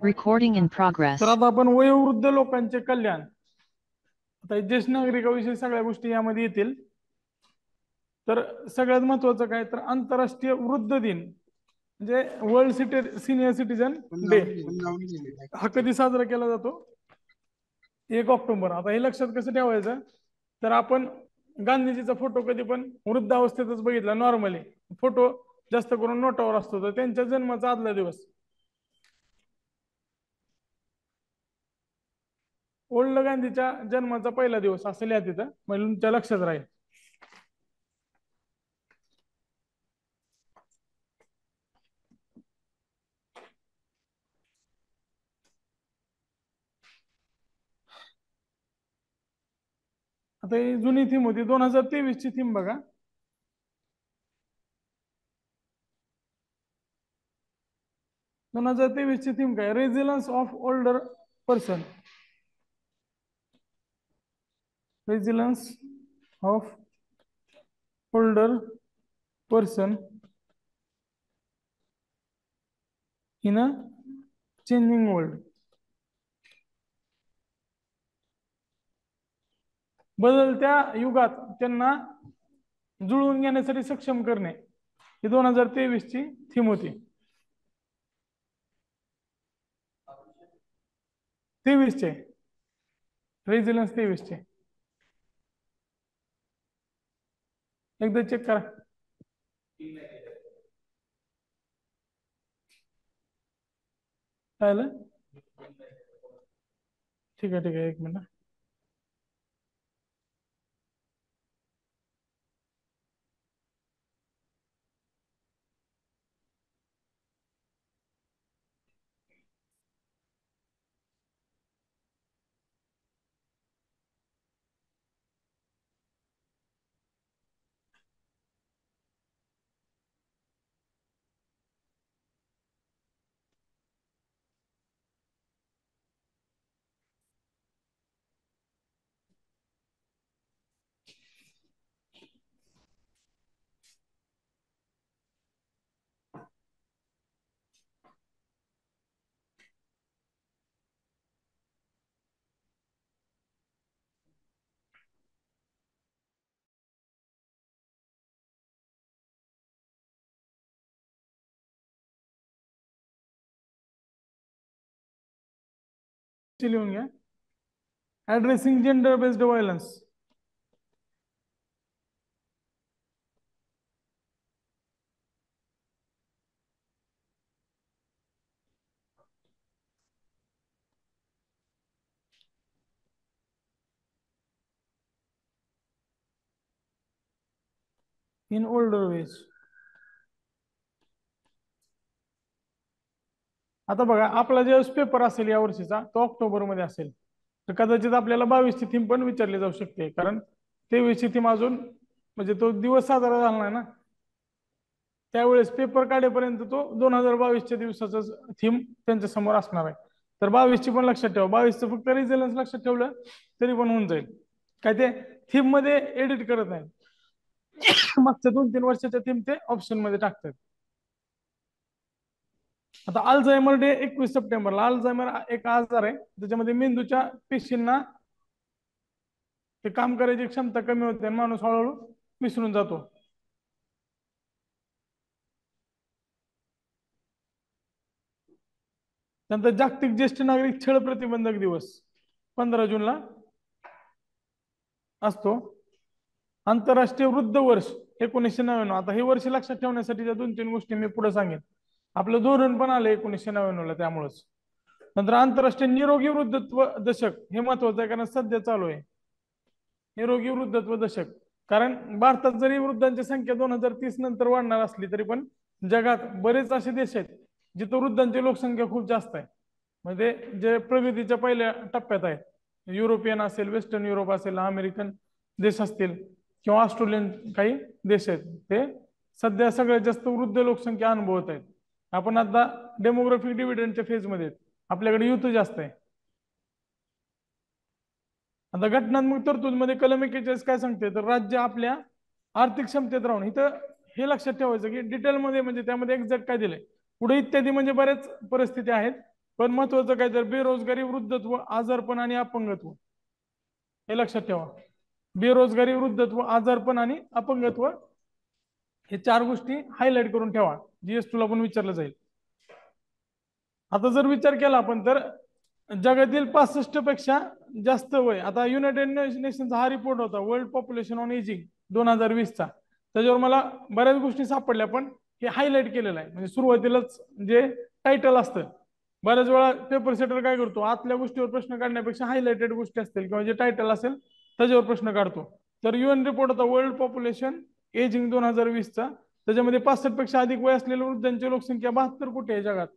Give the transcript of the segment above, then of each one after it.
Recording in progress. तर आता आपण वयोवृद्ध लोकांचे कल्याण, आता ज्येष्ठ नागरिकाविषयी सगळ्या गोष्टी यामध्ये येतील. तर सगळ्यात महत्वाचं काय तर आंतरराष्ट्रीय वृद्ध दिन म्हणजे वर्ल्ड सिनियर सिटीजन डे हा कधी साजरा केला जातो? 1 ऑक्टोबर. आता हे लक्षात कसं ठेवायचं, तर आपण गांधीजीचा फोटो कधी पण वृद्धावस्थेतच बघितला. नॉर्मली फोटो जास्त करून नोटावर असतो, तर त्यांच्या जन्माचा आदला दिवस ओल्ड गांधीच्या जन्माचा पहिला दिवस असं लिहा तिथं, म्हणजे तुमच्या लक्षात राहील. आता ही जुनी थीम होती. 2023 ची थीम बघा. 2023 ची थीम काय? Resilience of older person. Resilience of older person in a changing world. बदलत्या युगात त्यांना जुळवून घेण्यासाठी सक्षम करणे ही 2023 ची थीम होती. 23 चे रेझिलन्स 23 चे एकदा चेक करा. चालेल, ठीक आहे ठीक आहे, 1 मिनिट. लिहून घ्या. Addressing gender based violence. In older ways. आता बघा, आपला ज्यावेळेस पेपर असेल या वर्षीचा तो ऑक्टोबर मध्ये असेल, तर कदाचित आपल्याला 22 ची थीम पण विचारली जाऊ शकते, कारण 23 ची थीम अजून म्हणजे तो दिवस साजरा झाला नाही ना. त्यावेळेस पेपर काढेपर्यंत तो 2022 च्या दिवसाचा थीम त्यांच्या समोर असणार आहे. तर 22 ची पण लक्षात ठेवा. 22 चं फक्त रिझल्ट लक्षात ठेवलं तरी पण होऊन जाईल. काय ते थीम मध्ये एडिट करत नाही. मागच्या 2-3 वर्षाच्या थीम ते ऑप्शन मध्ये टाकतात. आता अल्झायमर डे 21 सप्टेंबरला. अल्झायमर एक आजार आहे त्याच्यामध्ये मेंदूच्या पेशींना ते काम करायची क्षमता कमी होते आणि माणूस हळूहळू विसरून जातो. नंतर जागतिक ज्येष्ठ नागरिक छळ प्रतिबंधक दिवस 15 जूनला असतो. आंतरराष्ट्रीय वृद्ध वर्ष 1999. आता हे वर्ष लक्षात ठेवण्यासाठी 2-3 गोष्टी मी पुढे सांगेन. आपलं धोरण पण आलं 1999 ला, त्यामुळेच. नंतर आंतरराष्ट्रीय निरोगी वृद्धत्व दशक हे महत्वाचं आहे, कारण सध्या चालू आहे निरोगी वृद्धत्व दशक. कारण भारतात जरी वृद्धांची संख्या 2030 नंतर वाढणार असली तरी पण जगात बरेच असे देश आहेत जिथं वृद्धांची लोकसंख्या खूप जास्त आहे. म्हणजे जे प्रगतीच्या पहिल्या टप्प्यात आहेत, युरोपियन असेल, वेस्टर्न युरोप असेल, अमेरिकन देश असतील किंवा ऑस्ट्रेलियन काही देश आहेत, ते सध्या सगळ्यात जास्त वृद्ध लोकसंख्या अनुभवत आहेत. आपण आता डेमोग्राफिक डिव्हिडंडच्या फेजमध्ये आपल्याकडे युथ जास्त आहे. आता घटनात्मक तरतूदमध्ये कलम 41 काय सांगते, तर राज्य आपल्या आर्थिक क्षमतेत राहून, इथं हे लक्षात ठेवायचं की डिटेलमध्ये म्हणजे त्यामध्ये एक्झॅक्ट काय दिलंय, पुढे इत्यादी म्हणजे बरेच परिस्थिती आहेत पण महत्वाचं काय तर बेरोजगारी, वृद्धत्व, आजारपण आणि अपंगत्व हे लक्षात ठेवा. बेरोजगारी, वृद्धत्व, आजारपण आणि अपंगत्व हे चार गोष्टी हायलाइट करून ठेवा. जीएस2 ला पण विचारलं जाईल. आता जर विचार केला आपण तर जगातील 65 पेक्षा जास्त वय, आता युनायटेड नेशनचा हा रिपोर्ट होता वर्ल्ड पॉप्युलेशन ऑन एजिंग 2020चा, त्याच्यावर मला बऱ्याच गोष्टी सापडल्या, पण हे हायलाइट केलेलं आहे. म्हणजे सुरुवातीलाच जे टायटल असतं, बऱ्याच वेळा पेपर सेटर काय करतो, आतल्या गोष्टीवर प्रश्न काढण्यापेक्षा हायलाइटेड गोष्टी असतील किंवा जे टायटल असेल त्याच्यावर प्रश्न काढतो. तर UN रिपोर्ट होता वर्ल्ड पॉप्युलेशन एजिंग 2020चा, त्याच्यामध्ये 65 पेक्षा अधिक वय असलेल्या वृद्धांची लोकसंख्या 72 कोटी आहे जगात,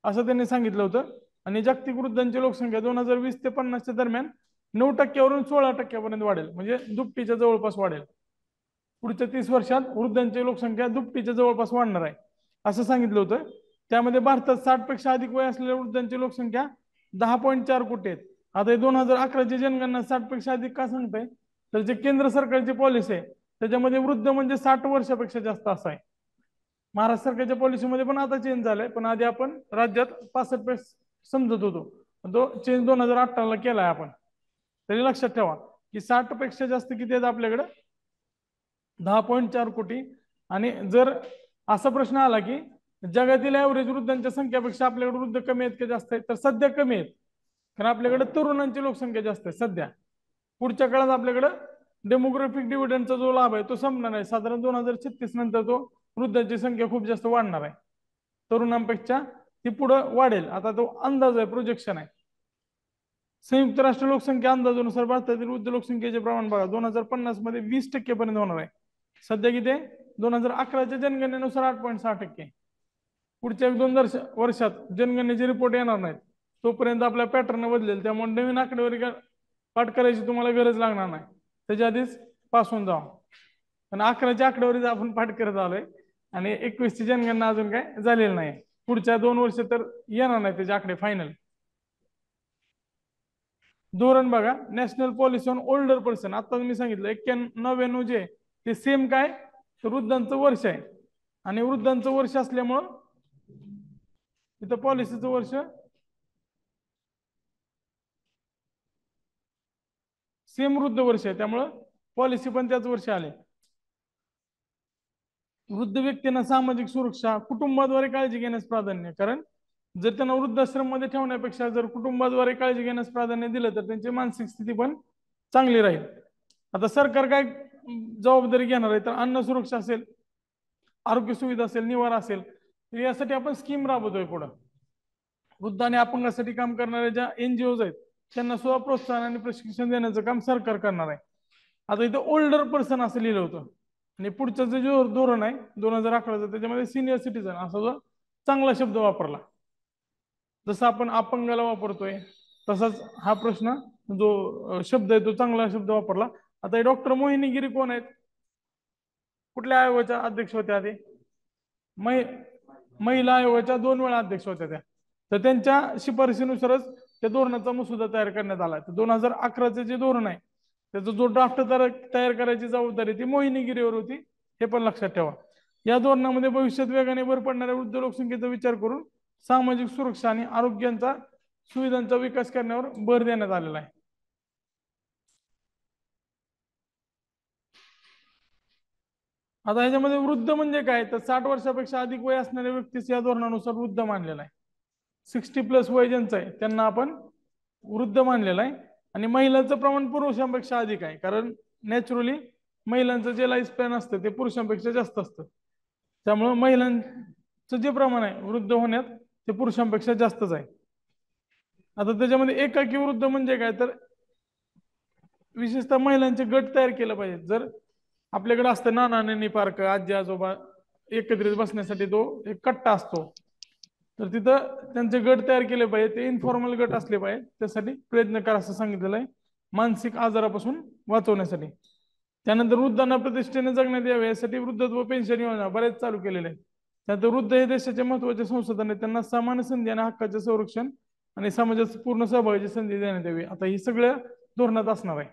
असं त्यांनी सांगितलं होतं. आणि जागतिक वृद्धांची लोकसंख्या 2020 ते 50 दरम्यान 9% 16% वाढेल, म्हणजे दुपटीच्या जवळपास वाढेल. पुढच्या 30 वर्षात वृद्धांची लोकसंख्या दुपटीच्या जवळपास वाढणार आहे असं सांगितलं होतं. त्यामध्ये भारतात 60 पेक्षा अधिक वय असलेल्या वृद्धांची लोकसंख्या 10.4 कोटी आहेत. आता 2011ची जनगणना 60 पेक्षा अधिक का सांगताय, तर जे केंद्र सरकारची पॉलिसी आहे त्याच्यामध्ये वृद्ध म्हणजे 60 वर्षापेक्षा जास्त असं आहे. महाराष्ट्र सरकारच्या पॉलिसीमध्ये पण आता चेंज झालाय, पण आधी आपण राज्यात 65 पेक्षा समजत होतो, तो चेंज 2018ला केलाय आपण. तरी लक्षात ठेवा की 60 पेक्षा जास्त किती आहेत आपल्याकडे, 10.4 कोटी. आणि जर असा प्रश्न आला की जगातील ऍव्हरेज वृद्धांच्या संख्यापेक्षा आपल्याकडे वृद्ध कमी आहेत का जास्त आहेत, तर सध्या कमी आहेत, कारण आपल्याकडे तरुणांची लोकसंख्या जास्त आहे सध्या. पुढच्या काळात आपल्याकडे डेमोग्राफिक डिव्हिडंडचा जो लाभ आहे तो संपणार आहे, साधारण 2036 नंतर तो वृद्धांची संख्या खूप जास्त वाढणार आहे, तरुणांपेक्षा ती पुढे वाढेल. आता तो अंदाज आहे, प्रोजेक्शन आहे. संयुक्त राष्ट्र लोकसंख्या अंदाजानुसार भारतातील वृद्ध लोकसंख्येचे प्रमाण बघा 2050 मध्ये 20% पर्यंत होणार आहे. सध्या किती आहे, 2011च्या जनगणनेनुसार 8.6%. पुढच्या 1-2 वर्षात जनगणनेचे रिपोर्ट येणार नाहीत, तोपर्यंत आपला पॅटर्न बदलेल. त्यामुळे नवीन आकडेवारी पाठ करायची तुम्हाला गरज लागणार नाही, त्याच्या आधीच पास होऊन जावा. पण 11च्या आकडेवारी आपण पाठ करत आलोय आणि 21ची जनगणना अजून काय झालेली नाही. पुढच्या 2 वर्ष तर येणार नाही त्याचे आकडे फायनल. धोरण बघा, national policy on older person, आता मी सांगितलं 91 जे ते सेम काय, तर वृद्धांचं वर्ष आहे. आणि वृद्धांचं वर्ष असल्यामुळं इथं पॉलिसीचं वर्ष सेम वृद्ध वर्ष आहे, त्यामुळं पॉलिसी पण त्याच वर्षी आले. वृद्ध व्यक्तींना सामाजिक सुरक्षा, कुटुंबाद्वारे काळजी घेण्यास प्राधान्य, कारण जर त्यांना वृद्धाश्रम मध्ये ठेवण्यापेक्षा जर कुटुंबाद्वारे काळजी घेण्यास प्राधान्य दिलं तर त्यांची मानसिक स्थिती पण चांगली राहील. आता सरकार काय जबाबदारी घेणार आहे, तर अन्न सुरक्षा असेल, आरोग्य सुविधा असेल, निवारा असेल, तर यासाठी आपण स्कीम राबवतोय पुढं. वृद्ध आणि अपंगासाठी काम करणाऱ्या ज्या NGOज आहेत त्यांना सुद्धा प्रोत्साहन आणि प्रशिक्षण देण्याचं काम सरकार करणार आहे. आता इथं ओल्डर पर्सन असं लिहिलं होतं, आणि पुढचं जे धोरण आहे 2011चं त्याच्यामध्ये सिनियर सिटीजन असा जो चांगला शब्द वापरला. जसं आपण अपंगाला वापरतोय तसाच हा प्रश्न जो शब्द आहे तो चांगला शब्द वापरला. आता डॉक्टर मोहिनी गिरी कोण आहेत, कुठल्या आयोगाच्या अध्यक्ष होत्या आधी, महिला आयोगाच्या 2 वेळा अध्यक्ष होत्या त्या. तर त्यांच्या शिफारशीनुसारच त्या धोरणाचा मसुदा तयार करण्यात आला. तर 2011चे जे धोरण आहे त्याचा जो ड्राफ्ट तयार करायची जबाबदारी ती मोहिनी गिरीवर होती, हे पण लक्षात ठेवा. या धोरणामध्ये भविष्यात वेगाने भर पडणाऱ्या वृद्ध लोकसंख्येचा विचार करून सामाजिक सुरक्षा आणि आरोग्यांचा सुविधांचा विकास करण्यावर भर देण्यात आलेला आहे. आता ह्याच्यामध्ये वृद्ध म्हणजे काय, तर 60 वर्षापेक्षा अधिक वय असणाऱ्या व्यक्तीस या धोरणानुसार वृद्ध मानलेला आहे. 60+ वय ज्यांचं आहे त्यांना आपण वृद्ध मानलेलं आहे. आणि महिलांचं प्रमाण पुरुषांपेक्षा अधिक आहे, कारण नॅचरली महिलांचं जे लाईफ स्पॅन असतं ते पुरुषांपेक्षा जास्त असतं. त्यामुळे महिलांचं जे प्रमाण आहे वृद्ध होण्यात ते पुरुषांपेक्षा जास्तच आहे. आता त्याच्यामध्ये एकाकी वृद्ध म्हणजे काय, तर विशेषतः महिलांचे गट तयार केलं पाहिजे. जर आपल्याकडे असतं नाना नानी पार्क, आजी आजोबा एकत्रित बसण्यासाठी तो एक कट्टा असतो, तर तिथं त्यांचे गट तयार केले पाहिजे, ते इन्फॉर्मल गट असले पाहिजे. त्यासाठी प्रयत्न करा असं सांगितलेलं आहे, मानसिक आजारापासून वाचवण्यासाठी. त्यानंतर वृद्धांना प्रतिष्ठेने जगण्यात यावे यासाठी वृद्धत्व पेन्शन योजना बरेच चालू केलेले आहेत. त्यानंतर वृद्ध हे देशाचे महत्वाचे संसाधन आहे, त्यांना समान संधी आणि हक्काचे संरक्षण आणि समाजात पूर्ण सहभागाची संधी देण्यात यावी. आता ही सगळ्या धोरणात असणार आहे.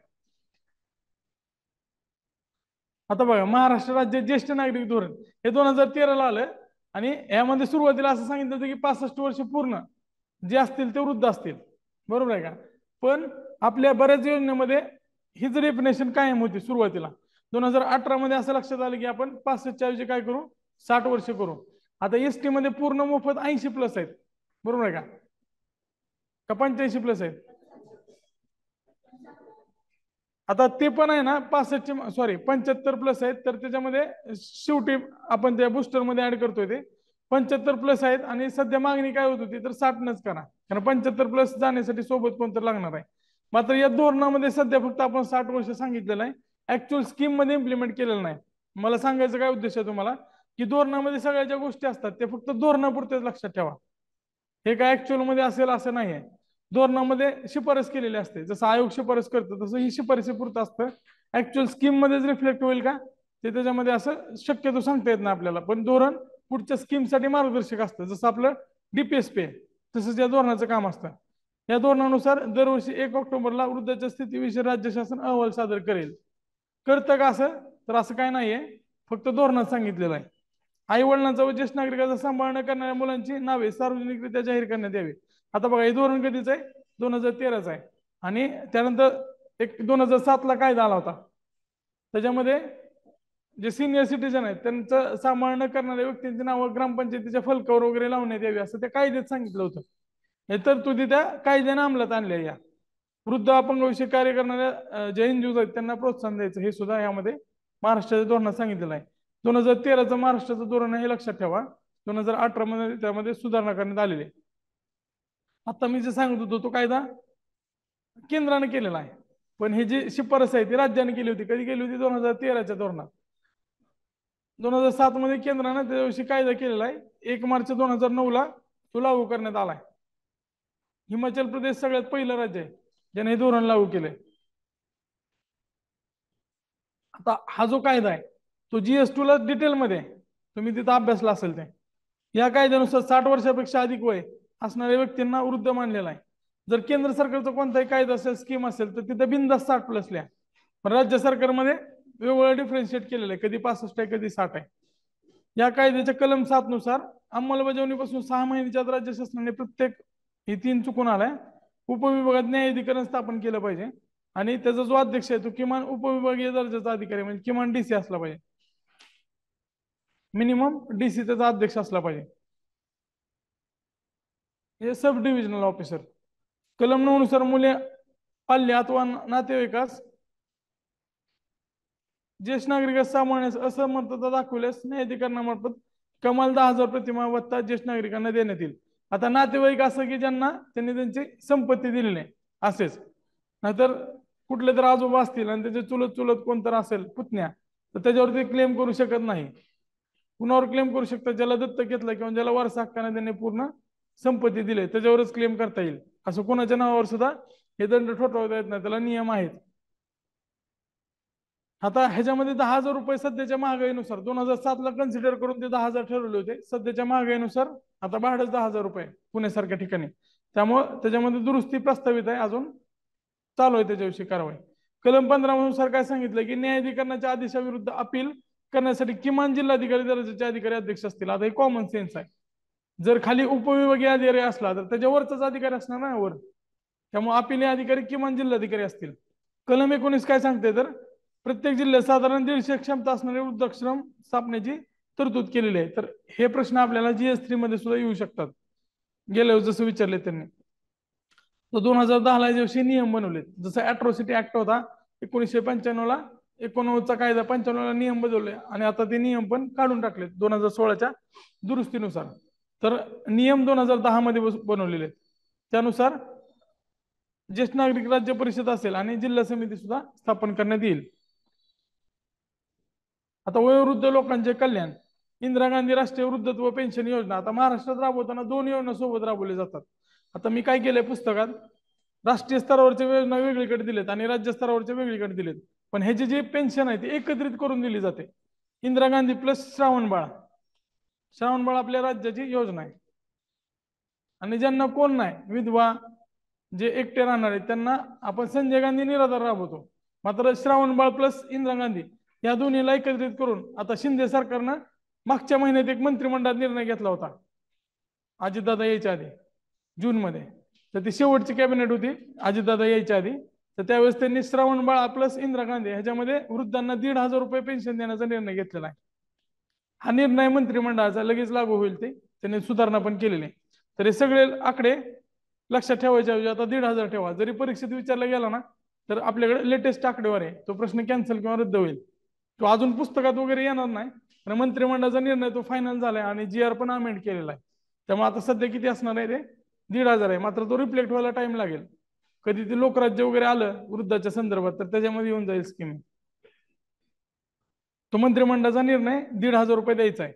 आता बघा, महाराष्ट्र राज्य ज्येष्ठ नागरिक धोरण हे 2013ला आलं, आणि यामध्ये सुरुवातीला असं सांगितलं होतं की 65 वर्ष पूर्ण जे असतील ते वृद्ध असतील, बरोबर आहे का? पण आपल्या बऱ्याच योजनेमध्ये हीच डेफिनेशन कायम होती सुरुवातीला. 2018 मध्ये असं लक्षात आलं की आपण 65च्या ऐवजी काय करू, 60 वर्ष करू. आता एसटी मध्ये पूर्ण मोफत 80+ आहेत, बरोबर आहे का 85+ आहेत? आता ते पण आहे ना 65चे, सॉरी 75+ आहेत, तर त्याच्यामध्ये शेवटी आपण त्या बुस्टर मध्ये ऍड करतोय ते 75+ आहेत. आणि सध्या मागणी काय होत होती तर 60नच करा, कारण 75+ जाण्यासाठी सोबत कोणतं लागणार आहे. मात्र या धोरणामध्ये सध्या फक्त आपण 60 वर्ष सांगितलेलं आहे, ऍक्च्युअल स्कीम मध्ये इम्प्लिमेंट केलेलं नाही. मला सांगायचं काय उद्देश आहे तुम्हाला, की धोरणामध्ये सगळ्या ज्या गोष्टी असतात ते फक्त धोरणापुरतेच लक्षात ठेवा. हे काय ऍक्च्युअल मध्ये असेल असं नाहीये. धोरणामध्ये शिफारस केलेली असते, जसं आयोग शिफारस करतो तसं ही शिफारसीपुरतं असतं. ऍक्च्युअल स्कीम मध्येच रिफ्लेक्ट होईल का ते त्याच्यामध्ये असं शक्यतो सांगता येत नाही आपल्याला. पण धोरण पुढच्या स्कीमसाठी मार्गदर्शक असतं, जसं आपलं डीपीएसपी आहे तसंच या धोरणाचं काम असतं. या धोरणानुसार दरवर्षी 1 ऑक्टोबरला वृद्धाच्या स्थितीविषयी राज्य शासन अहवाल सादर करेल. करतं का असं, तर असं काय नाहीये, फक्त धोरणात सांगितलेलं आहे. आई वडिलांचा व ज्येष्ठ नागरिकाचा सांभाळ न करणाऱ्या मुलांची नावे सार्वजनिकरित्या जाहीर करण्यात यावी. आता बघा हे धोरण कधीच आहे, 2013च आहे. आणि त्यानंतर 2007ला कायदा आला होता, त्याच्यामध्ये जे सिनियर सिटीजन आहेत त्यांचं सांभाळ न करणाऱ्या व्यक्तींची नावं ग्रामपंचायतीच्या फलकावर वगैरे लावण्यात यावी असं त्या कायद्यात सांगितलं होतं. हे तरतुदी त्या कायद्याने अंमलात आणल्या. या वृद्ध अपंग विषयी कार्य करणाऱ्या जे एनजीओ आहेत त्यांना प्रोत्साहन द्यायचं, हे सुद्धा यामध्ये महाराष्ट्राच्या धोरणात सांगितलेलं आहे. 2013चं महाराष्ट्राचं धोरण हे लक्षात ठेवा. 2018 मध्ये त्यामध्ये सुधारणा करण्यात आलेली आहे. आता मी जे सांगत होतो तो कायदा केंद्राने केलेला आहे, पण ही जी शिफारस आहे ती राज्याने केली होती. कधी केली होती, 2013च्या धोरणात. 2007 मध्ये केंद्राने त्याविषयी कायदा केलेला आहे. 1 मार्च 2009ला तो लागू करण्यात आलाय. हिमाचल प्रदेश सगळ्यात पहिलं राज्य आहे ज्याने हे धोरण लागू केलंय. आता हा जो कायदा आहे तो GS2 ला डिटेलमध्ये तुम्ही तिथं अभ्यासला असेल. ते या कायद्यानुसार 60 वर्षापेक्षा अधिक वय असणाऱ्या व्यक्तींना वृद्ध मानलेला आहे. जर केंद्र सरकारचा कोणताही कायदा असेल, स्कीम असेल, तर तिथे बिनधास्त 60+ लिहा. पण राज्य सरकारमध्ये वेगवेगळं डिफरन्शिएट केलेलं आहे, कधी 65 आहे, कधी 60 आहे. या कायद्याच्या कलम 7 नुसार अंमलबजावणीपासून 6 महिन्याच्या आत राज्य शासनाने प्रत्येक, हे 3 चुकून आलाय, उपविभागात न्यायाधिकरण स्थापन केलं पाहिजे. आणि त्याचा जो अध्यक्ष आहे तो किमान उपविभागीय दर्जाचा अधिकारी, म्हणजे किमान DC असला पाहिजे. मिनिमम DC त्याचा अध्यक्ष असला पाहिजे. हे सब डिव्हिजनल ऑफिसर. कलम 9 नुसार मुले, पाल्य अथवा नातेवाईकास ज्येष्ठ नागरिकास सांभाळण्यास असमर्थता दाखवल्यास न्यायाधिकरणामार्फत कमाल 10,000 प्रतिमा भत्ता ज्येष्ठ नागरिकांना देण्यात येईल. आता नातेवाईक असं की ज्यांना त्यांनी त्यांची संपत्ती दिलेली आहे असेच, नाहीतर कुठले तर आजोबा असतील आणि त्याचे चुलत चुलत कोणतर असेल पुतण्या, तर त्याच्यावरती क्लेम करू शकत नाही. कुणावर क्लेम करू शकतात, ज्याला दत्तक घेतलं किंवा ज्याला वारसा हक्काने त्यांनी पूर्ण संपत्ती दिली त्याच्यावरच क्लेम करता येईल. असं कोणाच्या नावावर सुद्धा हे दंड ठोठावता येत नाही, त्याला नियम आहेत. आता ह्याच्यामध्ये 10,000 रुपये सध्याच्या महागाईनुसार 2007ला कन्सिडर करून ते 10,000 ठरवले होते. सध्याच्या महागाईनुसार आता भाडंच 10,000 रुपये पुण्यासारख्या ठिकाणी. त्यामुळं त्याच्यामध्ये दुरुस्ती प्रस्तावित आहे, अजून चालू आहे त्याच्याविषयी कारवाई. कलम 15 नुसार काय सांगितलं की न्यायाधिकरणाच्या आदेशाविरुद्ध अपील करण्यासाठी किमान जिल्हाधिकारी दर्जाचे अधिकारी अध्यक्ष असतील. आता हे कॉमन सेन्स आहे. जर खाली उपविभागीय अधिकारी असला तर त्याच्यावरचाच अधिकारी असणार ना वर, त्यामुळे अपील अधिकारी किमान जिल्हाधिकारी असतील. कलम 19 काय सांगते तर प्रत्येक जिल्ह्यात साधारण 150 क्षमता असणारे वृद्धाश्रम स्थापनेची तरतूद केलेली आहे. तर हे प्रश्न आपल्याला GS3 मध्ये सुद्धा येऊ शकतात, गेल्या जसं विचारले त्यांनी. तर 2010ला दिवशी नियम बनवले, जसं अॅट्रॉसिटी ऍक्ट होता 1995ला, 89चा कायदा 95ला नियम बदलले आणि आता ते नियम पण काढून टाकले 2016च्या दुरुस्तीनुसार. तर नियम 2010 मध्ये बनवलेले आहेत. त्यानुसार ज्येष्ठ नागरिक राज्य परिषद असेल आणि जिल्हा समिती सुद्धा स्थापन करण्यात येईल. आता वयोवृद्ध लोकांचे कल्याण, इंदिरा गांधी राष्ट्रीय वृद्धत्व पेन्शन योजना आता महाराष्ट्रात राबवताना 2 योजना सोबत राबवल्या जातात. आता मी काय केलंय पुस्तकात, राष्ट्रीय स्तरावरच्या योजना वेगळीकडे दिलेत आणि राज्य स्तरावरच्या वेगळीकडे दिलेत, पण ह्याची जी पेन्शन आहे ती एकत्रित करून दिली जाते. इंदिरा गांधी प्लस श्रावणबाळ. श्रावणबाळ आपल्या राज्याची योजना आहे. आणि ज्यांना कोण नाही, विधवा, जे एकटे राहणार आहेत, त्यांना आपण संजय गांधी निराधार राबवतो. मात्र श्रावणबाळ प्लस इंदिरा गांधी या दोन्हीला एकत्रित करून आता शिंदे सरकारनं मागच्या महिन्यात एक मंत्रिमंडळात निर्णय घेतला होता, अजितदादा यायच्या आधी. जून मध्ये. तर ती शेवटची कॅबिनेट होती अजितदादा यायच्या आधी. तर त्यावेळेस त्यांनी श्रावण बाळा प्लस इंदिरा गांधी ह्याच्यामध्ये वृद्धांना 1,500 रुपये पेन्शन देण्याचा निर्णय घेतलेला आहे. हा निर्णय मंत्रिमंडळाचा लगेच लागू होईल, ते त्यांनी सुधारणा पण केलेली आहे. तर हे सगळे आकडे लक्षात ठेवायचे ऐवजी आता 1,500 ठेवा. जरी परीक्षेत विचारला गेला ना तर आपल्याकडे लेटेस्ट आकडेवारी आहे, तो प्रश्न कॅन्सल किंवा रद्द होईल. तो अजून पुस्तकात वगैरे येणार नाही, पण मंत्रिमंडळाचा निर्णय तो फायनल झालाय आणि जी आर पण अमेंड केलेला आहे. त्यामुळे आता सध्या किती असणार आहे ते 1,500 आहे. मात्र तो रिफ्लेक्ट व्हायला टाइम लागेल. कधी ते लोकराज्य वगैरे आलं वृद्धाच्या संदर्भात तर त्याच्यामध्ये येऊन जाईल स्कीम. तो मंत्रिमंडळाचा निर्णय 1,500 रुपये द्यायचा आहे.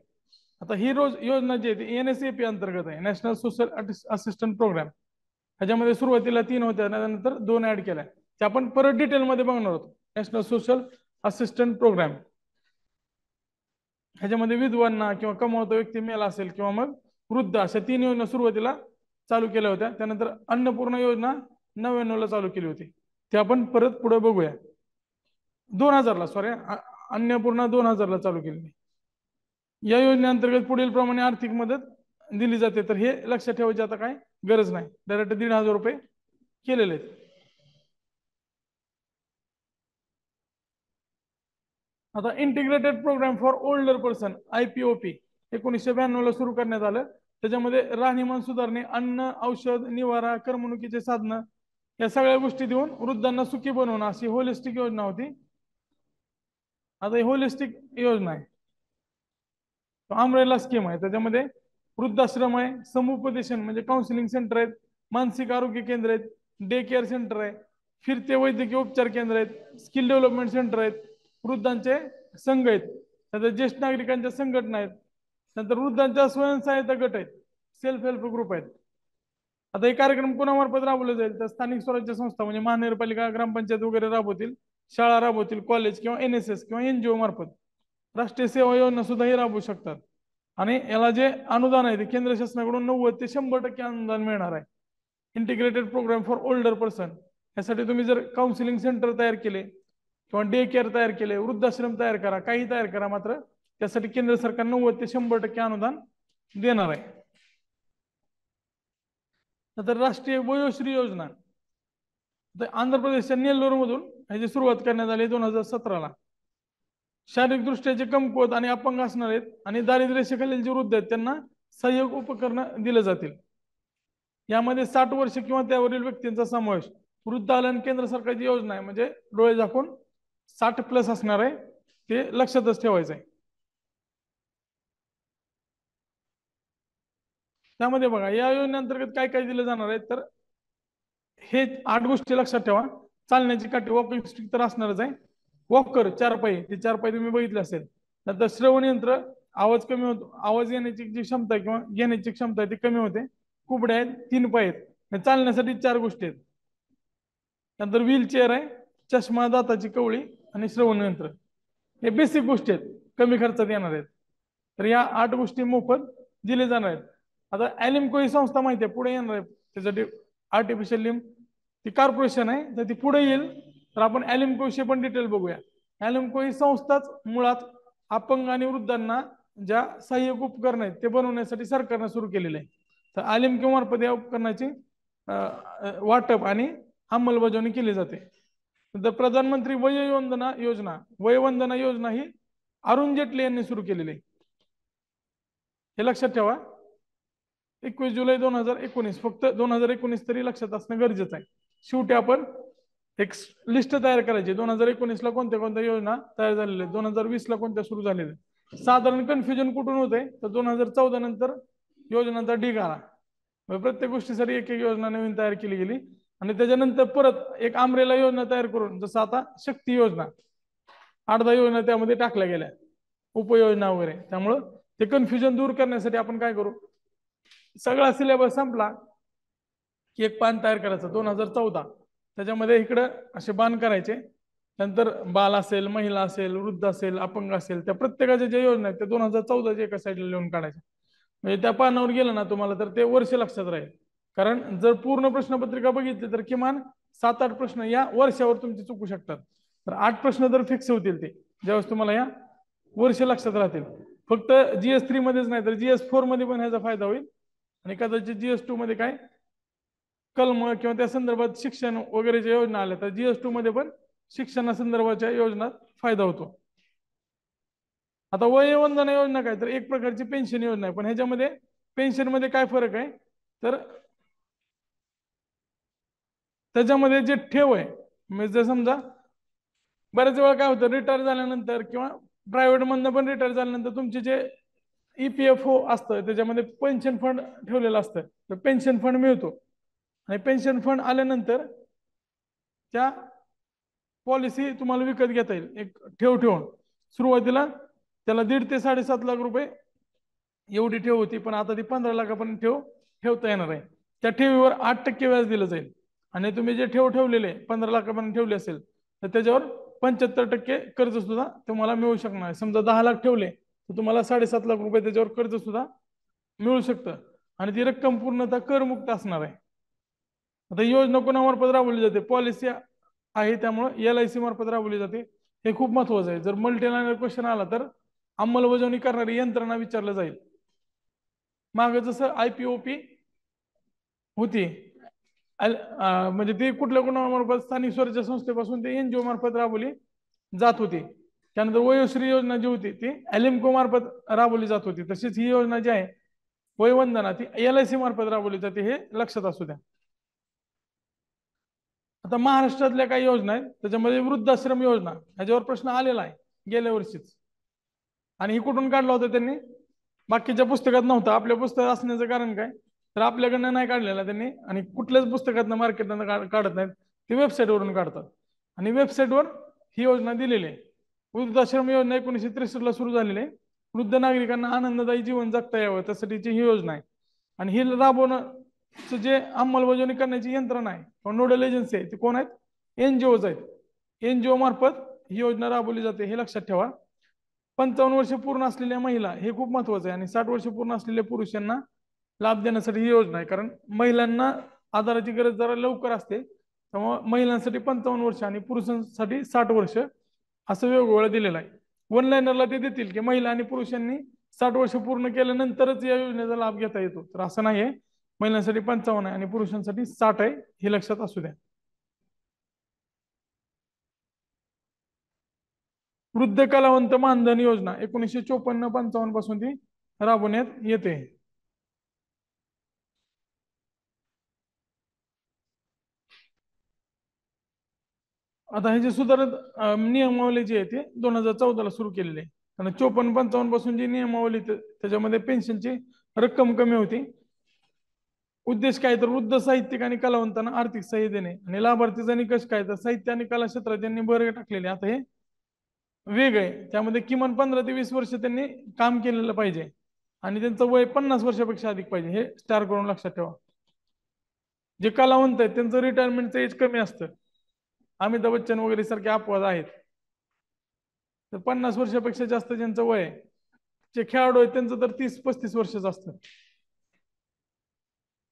आता ही योजना जी आहे एनएसएपी अंतर्गत आहे, नॅशनल सोशल असिस्टंट प्रोग्राम. ह्याच्यामध्ये सुरुवातीला 3 होत्या, त्यानंतर 2 ऍड केल्या. ते आपण परत डिटेलमध्ये बघणार आहोत. नॅशनल सोशल असिस्टंट प्रोग्राम ह्याच्यामध्ये विधवांना किंवा कमावता व्यक्ती मेला असेल किंवा मग वृद्ध, अशा 3 योजना सुरुवातीला चालू केल्या होत्या. त्यानंतर अन्नपूर्णा योजना 99 ला चालू केली होती. ते आपण परत पुढे बघूया. 2000 ला, सॉरी, अन्नपूर्णा 2000 ला चालू केली. या योजनेअंतर्गत पुढील प्रमाणे आर्थिक मदत दिली जाते. तर हे लक्षात ठेवायची आता काय गरज नाही, डायरेक्ट 1,500 रुपये केलेले आहेत. आता integrated program for older person IPOP 1992 ला सुरू करण्यात आलं. त्याच्यामध्ये राहणीमान सुधारणे, अन्न, औषध, निवारा, करमणुकीचे साधनं या सगळ्या गोष्टी देऊन वृद्धांना सुखी बनवणं अशी होलिस्टिक योजना होती. आता ही होलिस्टिक योजना आहे, अमरेला स्कीम आहे. त्याच्यामध्ये वृद्धाश्रम आहे, समुपदेशन म्हणजे काउन्सिलिंग सेंटर आहेत, मानसिक आरोग्य केंद्र आहेत, डे केअर सेंटर आहे, फिरते वैद्यकीय उपचार केंद्र आहेत, स्किल डेव्हलपमेंट सेंटर आहेत, वृद्धांचे संघ आहेत, नंतर ज्येष्ठ नागरिकांच्या संघटना आहेत, नंतर वृद्धांच्या स्वयंसहायता गट आहेत, सेल्फ हेल्प ग्रुप आहेत. आता हे कार्यक्रम कोणामार्फत राबवले जाईल तर स्थानिक स्वराज्य संस्था म्हणजे महानगरपालिका, ग्रामपंचायत वगैरे राबवतील, शाळा राबवतील, कॉलेज किंवा NSS किंवा NGO मार्फत. राष्ट्रीय सेवा योजना सुद्धा हे राबवू शकतात. आणि याला जे अनुदान आहे ते केंद्र शासनाकडून 90 ते 100% अनुदान मिळणार आहे. Integrated program for older person यासाठी तुम्ही जर काउन्सिलिंग सेंटर तयार केले किंवा डे केअर तयार केले, वृद्धाश्रम तयार करा, काही तयार करा, मात्र त्यासाठी केंद्र सरकार 90 ते 100% अनुदान देणार आहे. नंतर राष्ट्रीय वयोश्री योजना आंध्र प्रदेशच्या नेल्लोर मधून ह्याची सुरुवात करण्यात आली 2017 ला. शारीरिक दृष्ट्या जे कमकुवत आणि अपंग असणार आहेत आणि दारिद्र्य रेषेखालील जे वृद्ध आहेत त्यांना सहाय्यक उपकरण दिले जातील. यामध्ये 60 वर्ष किंवा त्यावरील व्यक्तींचा समावेश. वृद्धालय केंद्र सरकारची योजना आहे, म्हणजे डोळे झाकून 60+ असणार आहे, ते लक्षातच ठेवायचं आहे. त्यामध्ये बघा या योजनेअंतर्गत काय काय दिले जाणार आहे तर हे 8 गोष्टी लक्षात ठेवा. चालण्याची काठी, वॉकिंग स्टिक तर असणारच आहे, वॉकर 4 पायी, ते 4 पायी तुम्ही बघितले असेल. नंतर श्रवण यंत्र, आवाज कमी होतो, आवाज येण्याची जी क्षमता आहे किंवा घेण्याची क्षमता आहे ती कमी होते. कुबड्या आहेत, 3 पाय आहेत, चालण्यासाठी 4 गोष्टी आहेत. नंतर व्हील चेअर आहे, चष्मा, दाताची कवळी आणि श्रवण यंत्र. हे बेसिक गोष्टी आहेत, कमी खर्चात येणार आहेत. तर या 8 गोष्टी मोफत दिले जाणार आहेत. आता ॲलिम्को ही संस्था माहिती आहे, पुढे येणार आहे. त्यासाठी आर्टिफिशियल लिम्ब ती कॉर्पोरेशन आहे, तर ती पुढे येईल. तर आपण ॲलिम्को विषयी पण डिटेल बघूया. ॲलिम्को ही संस्थाच मुळात अपंग आणि वृद्धांना ज्या सहाय्यक उपकरण आहेत ते बनवण्यासाठी सरकारने सुरू केलेले आहे. तर ॲलिम्को मार्फत या उपकरणाची वाटप आणि अंमलबजावणी केली जाते. तर प्रधानमंत्री वयोवंदना योजना ही अरुण जेटली यांनी सुरू केलेली आहे, हे लक्षात ठेवा. 21 जुलै 2019, फक्त 2019 तरी लक्षात असणं गरजेचं आहे. शेवटी आपण एक लिस्ट तयार करायची. 2019 ला कोणत्या कोणत्या योजना तयार झालेल्या आहेत, 2020 ला कोणत्या सुरू झालेल्या आहेत. साधारण कन्फ्युजन कुठून होते तर 2014 नंतर योजनांचा ढीग आला. प्रत्येक गोष्टीसाठी एक एक योजना नवीन तयार केली गेली आणि त्याच्यानंतर परत एक अमरेला योजना तयार करून, जसं आता शक्ती योजना, 8-10 योजना त्यामध्ये टाकल्या गेल्या, उपयोजना वगैरे. त्यामुळं ते कन्फ्युजन दूर करण्यासाठी आपण काय करू, सगळा सिलेबस संपला की एक पान तयार करायचं 2014, त्याच्यामध्ये इकडं असे बाण करायचे. नंतर बाल असेल, महिला असेल, वृद्ध असेल, अपंग असेल, त्या प्रत्येकाच्या ज्या योजना आहेत त्या 2014 एका साईडला लिहून काढायच्या. म्हणजे त्या पानावर गेलं ना तुम्हाला तर ते वर्ष लक्षात राहील. कारण जर पूर्ण प्रश्नपत्रिका बघितली तर किमान 7-8 प्रश्न या वर्षावर तुमचे चुकू शकतात. तर 8 प्रश्न तर फिक्स होतील ते, ज्यावेळेस तुम्हाला या वर्ष लक्षात राहतील. फक्त GS3 मध्येच नाही तर GS4 मध्ये पण ह्याचा फायदा होईल आणि कदाचित GS2 मध्ये काय कलम किंवा त्या संदर्भात शिक्षण वगैरेच्या योजना आल्या तर GS2 मध्ये पण शिक्षणासंदर्भाच्या योजनात फायदा होतो. आता वयोवंदना योजना काय तर एक प्रकारची पेन्शन योजना आहे, पण ह्याच्यामध्ये पेन्शन मध्ये काय फरक आहे तर त्याच्यामध्ये जे ठेव आहे म्हणजे जर समजा बऱ्याच वेळा काय होतं रिटायर झाल्यानंतर किंवा प्रायव्हेट मधनं पण रिटायर झाल्यानंतर तुमचे जे EPFO असतं त्याच्यामध्ये पेन्शन फंड ठेवलेलं असतं, तर पेन्शन फंड मिळतो आणि पेन्शन फंड आल्यानंतर त्या पॉलिसी तुम्हाला विकत घेता येईल एक ठेव ठेवून. सुरुवातीला त्याला 1.5 ते 7.5 लाख रुपये एवढी ठेव होती, पण आता ती 15 लाखापर्यंत ठेवता येणार आहे. त्या ठेवीवर 8% व्याज दिलं जाईल आणि तुम्ही जे ठेवलेले 15 लाखापर्यंत ठेवले असेल तर त्याच्यावर 75% कर्ज सुद्धा तुम्हाला मिळू शकणार आहे. समजा 10 लाख ठेवले तर तुम्हाला 7.5 लाख रुपये त्याच्यावर कर्ज सुद्धा मिळू शकतं आणि ती रक्कम पूर्णतः करमुक्त असणार आहे. आता ही योजना कोणामार्फत राबवली जाते? पॉलिसी आहे त्यामुळे LIC मार्फत राबवली जाते. हे खूप महत्वाचं आहे. जर मल्टीलाइनर क्वेश्चन आला तर अंमलबजावणी करणारी यंत्रणा विचारलं जाईल. मागे जसं IPOP होती म्हणजे ती कुठल्या कोणामार्फत स्थानिक स्वराज्य संस्थेपासून ते NGO मार्फत राबवली जात होती. त्यानंतर वयोश्री योजना जी होती ती अलिम्को मार्फत राबवली जात होती. तशीच ही योजना जी आहे वयोवंदना ती LIC मार्फत राबवली जाते, हे लक्षात असू द्या. आता महाराष्ट्रातल्या काही योजना आहेत त्याच्यामध्ये वृद्धाश्रम योजना ह्याच्यावर प्रश्न आलेला आहे गेल्या वर्षीच, आणि ही कुठून काढला होता त्यांनी? बाकीच्या पुस्तकात नव्हता. आपल्या पुस्तकात असण्याचं कारण काय तर आपल्याकडनं नाही काढलेला त्यांनी आणि कुठल्याच पुस्तकातनं मार्केटनं काढत नाहीत, ते वेबसाईटवरून काढतात आणि वेबसाईटवर ही योजना दिलेली आहे. वृद्धाश्रम योजना 1963 ला सुरू झालेली आहे. वृद्ध नागरिकांना आनंददायी जीवन जगता यावं त्यासाठीची ही योजना आहे आणि ही राबवणं जे अंमलबजावणी करण्याची यंत्रणा आहे नोडल एजन्सी आहे ती कोण आहेत? NGOज आहेत. NGO मार्फत ही योजना राबवली जाते, हे लक्षात ठेवा. 55 वर्ष पूर्ण असलेल्या महिला हे खूप महत्वाचं आहे आणि 60 वर्ष पूर्ण असलेल्या पुरुषांना लाभ देण्यासाठी ही योजना आहे, कारण महिलांना आधाराची गरज जरा लवकर असते त्यामुळे महिलांसाठी 55 वर्ष आणि पुरुषांसाठी 60 वर्ष असं वेगवेगळं दिलेलं आहे. वन लाईनरला ते देतील की महिला आणि पुरुषांनी 60 वर्ष पूर्ण केल्यानंतरच या योजनेचा लाभ घेता येतो, तर असं नाही आहे. महिलांसाठी 55 आहे आणि पुरुषांसाठी 60 आहे, हे लक्षात असू द्या. वृद्ध कलावंत मानधन योजना 1954-55 पासून ती राबवण्यात येते. आता हे जे सुधारित नियमावली जी आहे ते 2014 ला सुरू केलेली आहे. आणि 54-55 पासून जी नियमावली त्याच्यामध्ये पेन्शनची रक्कम कमी होती. उद्देश काय तर वृद्ध साहित्यिक आणि कलावंतांना आर्थिक सहाय्य देणे आणि लाभार्थीचा निकष काय तर साहित्य आणि कला क्षेत्रात त्यांनी भर टाकलेले. आता हे वेग आहे, त्यामध्ये किमान 15 ते 20 वर्ष त्यांनी काम केलेलं पाहिजे आणि त्यांचं वय 50 वर्षापेक्षा अधिक पाहिजे, हे स्टार करून लक्षात ठेवा. जे कलावंत आहेत त्यांचं रिटायरमेंटचं एज कमी असतं. अमिताभ बच्चन वगैरे सारखे अपवाद आहेत. तर 50 वर्षापेक्षा जास्त ज्यांचं वय आहे, जे खेळाडू आहेत त्यांचं तर 30-35 वर्षाचं असतं.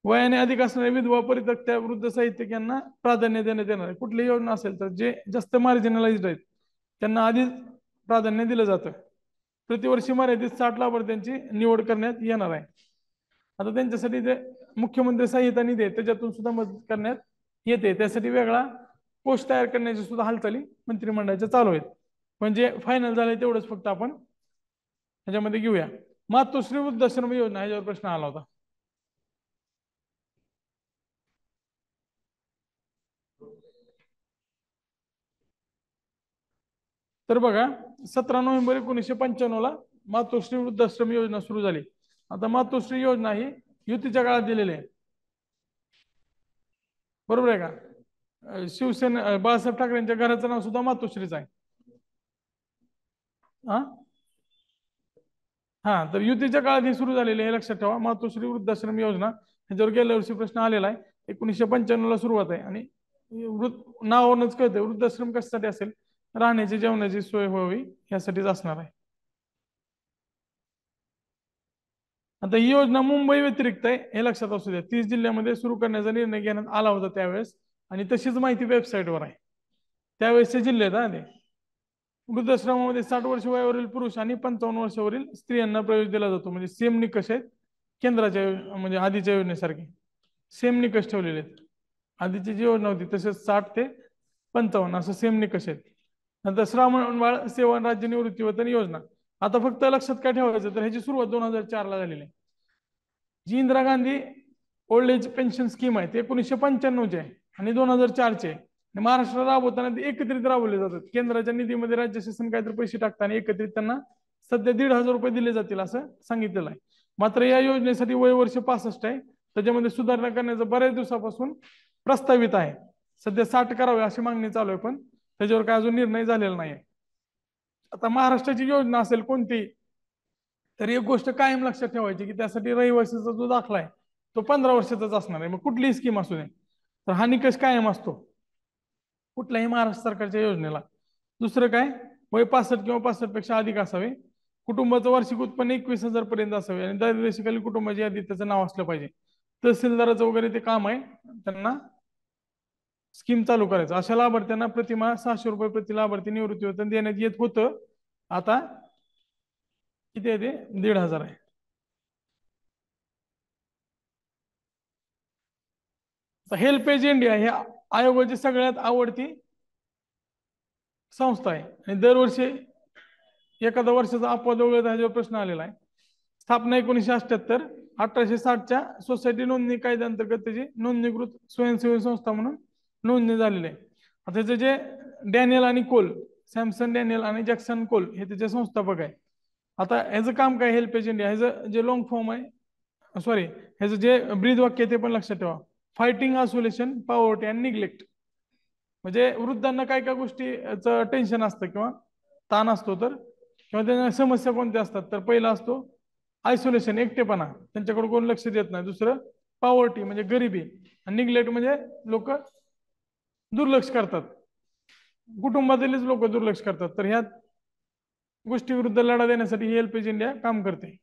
वयाने अधिक असणारे विधवा परित्यक्त्या वृद्ध साहित्यिक यांना प्राधान्य देण्यात येणार आहे. कुठली योजना असेल तर जे जास्त मार्जिनलाइज्ड आहेत त्यांना आधीच प्राधान्य दिलं जातं. प्रतिवर्षी मर्यादित 60 लाभार्थ्यांची निवड करण्यात येणार आहे. आता त्यांच्यासाठी ते मुख्यमंत्री सहाय्यता निधी आहे त्याच्यातून सुद्धा मदत करण्यात येते. त्यासाठी वेगळा कोष तयार करण्याची सुद्धा हालचाली मंत्रिमंडळाच्या चालू आहेत. म्हणजे फायनल झालंय तेवढंच फक्त आपण ह्याच्यामध्ये घेऊया. मातोश्री वृद्धाश्रम योजना ह्याच्यावर प्रश्न आला होता. तर बघा 17 नोव्हेंबर 1995 ला मातोश्री वृद्धाश्रम योजना सुरू झाली. आता मातोश्री योजना ही युतीच्या काळात दिलेली आहे, बरोबर आहे का? शिवसेना बाळासाहेब ठाकरेंच्या घराचं नाव सुद्धा मातोश्रीच आहे. हा हा तर युतीच्या काळात ही सुरू झालेली आहे, लक्षात ठेवा. मातोश्री वृद्धाश्रम योजना ह्याच्यावर गेल्या वर्षी प्रश्न आलेला आहे. 1995 ला सुरुवात आहे आणि नावावरूनच कळतं वृद्धाश्रम कशासाठी असेल, राहण्याची जेवणाची सोय व्हावी यासाठीच असणार आहे. आता ही योजना मुंबई व्यतिरिक्त आहे हे लक्षात असू द्या. 30 जिल्ह्यामध्ये सुरू करण्याचा निर्णय घेण्यात आला होता त्यावेळेस आणि तशीच माहिती वेबसाईटवर आहे. त्यावेळेसचे जिल्हे आहेत ते. वृद्धाश्रमामध्ये 60 वर्ष वयावरील पुरुष आणि 55 वर्षावरील स्त्रियांना प्रवेश दिला जातो. म्हणजे सेम निकष आहेत केंद्राच्या म्हणजे आधीच्या योजनेसारखे सेम निकष ठेवलेले आहेत. आधीची जी योजना होती तसेच 60 ते 55 असं सेम निकष आहेत. नंतर श्रावण बाळ सेवन राज्य निवृत्ती वेतन योजना. आता फक्त लक्षात काय ठेवायचं तर ह्याची सुरुवात 2004 ला झालेली आहे. जी Indira Gandhi old age pension scheme आहे ते 1995 चे आहे आणि 2004 चे आहे. महाराष्ट्र राबवताना ते एकत्रित राबवले जातात. केंद्राच्या निधीमध्ये राज्य शासन काहीतरी पैसे टाकताना एकत्रित त्यांना सध्या 1,500 रुपये दिले जातील असं सांगितलेलं आहे. मात्र या योजनेसाठी वय वर्ष 65 आहे. त्याच्यामध्ये सुधारणा करण्याचं बऱ्याच दिवसापासून प्रस्तावित आहे. सध्या 60 करावे अशी मागणी चालू आहे, पण त्याच्यावर काय अजून निर्णय झालेला नाही. आता महाराष्ट्राची योजना असेल कोणती, तर एक गोष्ट कायम लक्षात ठेवायची की त्यासाठी रहिवासीचा जो दाखला आहे तो 15 वर्षाचाच असणार आहे. मग कुठलीही स्कीम असू दे, तर हा निकष कायम असतो कुठल्याही महाराष्ट्र सरकारच्या योजनेला. दुसरं काय, वय 65 किंवा 65 पेक्षा अधिक असावे. कुटुंबाचं वार्षिक उत्पन्न 21,000 पर्यंत असावे आणि दारिद्र्यरेषेखालील कुटुंबाची यादीत त्याचं नाव असलं पाहिजे. तहसीलदाराचं वगैरे ते काम आहे त्यांना स्कीम चालू करायचं. अशा लाभार्थ्यांना प्रतिमाह 600 रुपये प्रति लाभार्थी निवृत्ती वेतन देण्यात येत होतं. आता किती आहे ते 1,500 आहे. हेल्पेज इंडिया हे आयोगाची सगळ्यात आवडती संस्था आहे आणि दरवर्षी एखादा वर्षाचा अपवाद वगैरे ह्याच्यावर प्रश्न आलेला आहे. स्थापना 1978. 1860च्या सोसायटी नोंदणी कायद्याअंतर्गत त्याची नोंदणीकृत स्वयंसेवी संस्था म्हणून नोंदणी झालेली आहे. आता त्याचे जे डॅनियल आणि कोल, सॅमसन डॅनियल आणि जॅक्सन कोल हे त्याचे संस्थापक आहे. आता ह्याचं काम काय, हेल्पेज इंडिया ह्याचं जे लॉंग फॉर्म आहे, सॉरी ह्याचं जे ब्रीद वाक्य ते पण लक्षात ठेवा. Fighting isolation poverty and neglect. म्हणजे वृद्धांना काय काय गोष्टीचं टेन्शन असतं किंवा ताण असतो, तर किंवा त्यांना समस्या कोणत्या असतात, तर पहिला असतो आयसोलेशन, एकटेपणा, त्यांच्याकडे कोण लक्ष देत नाही. दुसरं पॉवर्टी म्हणजे गरिबी आणि निग्लेक्ट म्हणजे लोक दुर्लक्ष करतात, कुटुंबातीलच लोक दुर्लक्ष करतात. तर ह्या गोष्टी विरुद्ध लढा देण्यासाठी हेल्पेज इंडिया काम करते.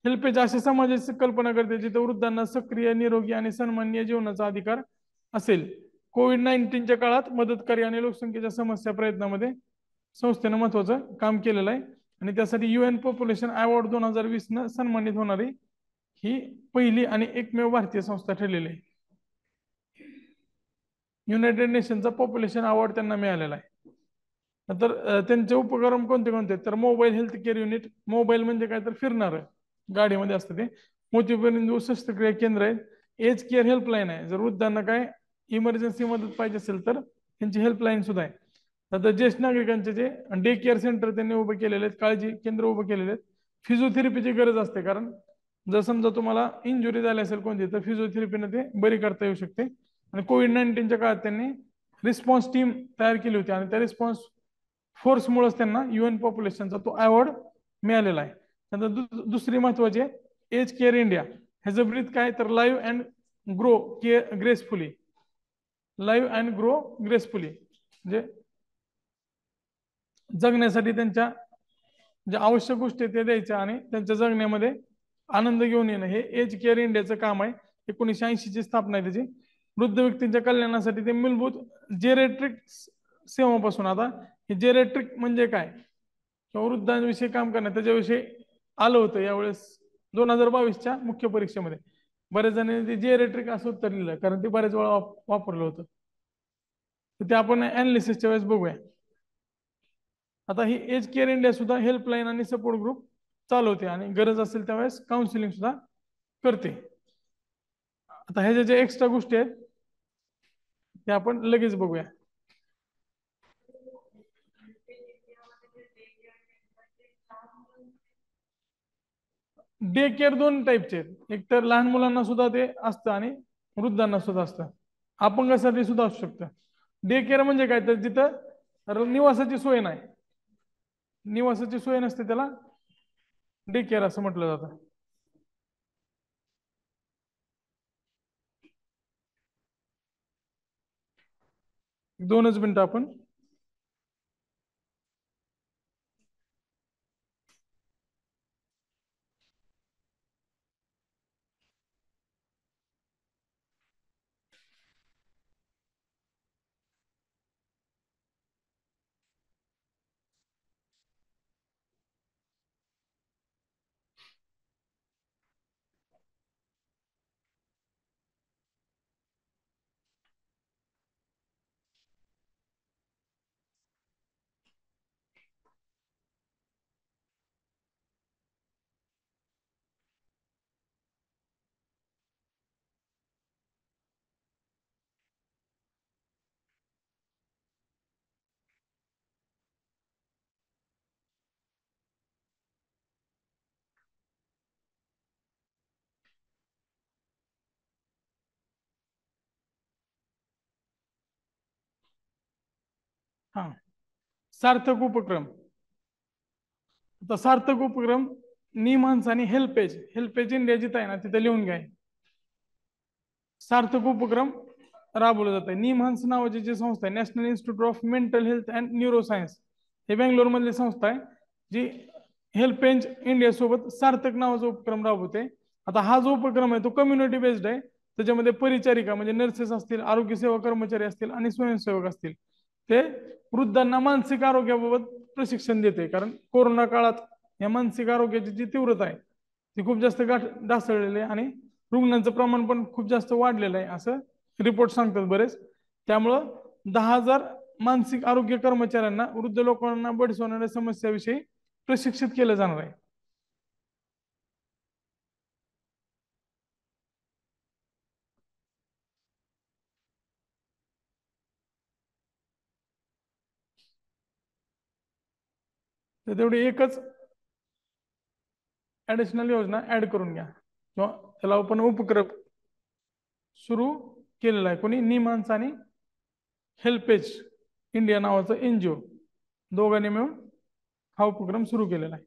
हेल्पेज अशा समाजाची कल्पना करते जिथे वृद्धांना सक्रिय, निरोगी आणि सन्माननीय जीवनाचा अधिकार असेल. कोविड-19च्या काळात मदतकारी आणि लोकसंख्येच्या समस्या प्रयत्नामध्ये संस्थेनं महत्वाचं काम केलेलं आहे आणि त्यासाठी UN पॉप्युलेशन अवॉर्ड 2020 न सन्मानित होणारी ही पहिली आणि एकमेव भारतीय संस्था ठरलेली आहे. युनायटेड नेशनचा पॉप्युलेशन अवॉर्ड त्यांना मिळालेला आहे. नंतर त्यांचे उपक्रम कोणते कोणते, तर mobile health care unit. Mobile म्हणजे काय, तर फिरणार गाडीमध्ये असतं ते. मोतीबिंदू शस्त्रक्रिया केंद्र आहे. एज केअर हेल्पलाईन आहे, जर वृद्धांना काय इमर्जन्सी मदत पाहिजे असेल तर त्यांची हेल्पलाईन सुद्धा आहे. नंतर ज्येष्ठ नागरिकांचे जे डे केअर सेंटर त्यांनी उभे केलेले आहेत, काळजी केंद्र उभे केलेले आहेत. फिजिओथेरपीची गरज असते, कारण जर समजा तुम्हाला इंजुरी झाली असेल कोणती, तर फिजिओथेरपीने ते बरी करता येऊ शकते. आणि कोविड-19च्या काळात त्यांनी रिस्पॉन्स टीम तयार केली होती आणि त्या रिस्पॉन्स फोर्समुळेच त्यांना UN पॉप्युलेशनचा तो अवॉर्ड मिळालेला आहे. नंतर दुसरी महत्वाची आहे एज केअर इंडिया. ह्याचं ब्रीथ काय, तर live and grow care gracefully. Live and grow gracefully म्हणजे जगण्यासाठी त्यांच्या ज्या आवश्यक गोष्टी ते द्यायच्या आणि त्यांच्या जगण्यामध्ये आनंद घेऊन येणं, हे एज केअर इंडियाचं काम आहे. 1980 ची स्थापना आहे त्याची. वृद्ध व्यक्तींच्या कल्याणासाठी ते मूलभूत जेरेट्रिक सेवापासून, आता हे जेरेट्रिक म्हणजे काय किंवा वृद्धांविषयी काम करणं त्याच्याविषयी आलं होतं यावेळेस 2022च्या मुख्य परीक्षेमध्ये. बरेच जणांनी ते जेरेट्रिक असं उत्तर लिहिलं, कारण ते बऱ्याच वेळा वापरलं होतं. तर ते आपण अनालिसिसच्या वेळेस बघूया. आता ही एज केअर इंडिया सुद्धा हेल्पलाईन आणि सपोर्ट ग्रुप चालवते आणि गरज असेल त्यावेळेस काउन्सिलिंग सुद्धा करते. आता ह्याच्या ज्या एक्स्ट्रा गोष्टी आहेत ते आपण लगेच बघूया. डे केअर दोन टाईपचे आहेत, एक तर लहान मुलांना सुद्धा ते असतं आणि वृद्धांना सुद्धा असतं, अपंगासाठी सुद्धा असू शकतं. डे केअर म्हणजे काय, तर जिथं निवासाची सोय नाही, निवासाची सोय नसते त्याला डे केअर असं म्हटलं जातं. दोनच मिनिटं आपण हा, सार्थक उपक्रम. आता सार्थक उपक्रम निमहंस आणि हेल्पेज, हेल्पेज इंडिया जिथं आहे ना तिथं लिहून घ्या. सार्थक उपक्रम राबवला जात आहे. निमहंस नावाची जी संस्था आहे, national institute of mental health and neuroscience, हे बेंगलोर मधली संस्था आहे जी हेल्पेज इंडिया सोबत सार्थक नावाचा उपक्रम राबवते. आता हा जो उपक्रम आहे तो कम्युनिटी बेस्ड आहे. त्याच्यामध्ये परिचारिका म्हणजे नर्सेस असतील, आरोग्य सेवा कर्मचारी असतील आणि स्वयंसेवक असतील, ते वृद्धांना मानसिक आरोग्याबाबत प्रशिक्षण देते. कारण कोरोना काळात या मानसिक आरोग्याची जी तीव्रता आहे ती खूप जास्त ढासळलेली आहे आणि रुग्णांचं प्रमाण पण खूप जास्त वाढलेलं आहे असं रिपोर्ट सांगतात बरेच. त्यामुळं 10,000 मानसिक आरोग्य कर्मचाऱ्यांना वृद्ध लोकांना भेडसावणाऱ्या समस्याविषयी प्रशिक्षित केलं जाणार आहे. तर तेवढी एकच ऍडिशनल योजना ऍड करून घ्या किंवा त्याला आपण उपक्रम सुरू केलेला आहे. कोणी निमान्स आणि हेल्पेज इंडिया नावाचं एनजीओ दोघांनी मिळून हा उपक्रम सुरू केलेला आहे.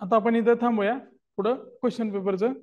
आता आपण इथं थांबूया, पुढं क्वेश्चन पेपरचं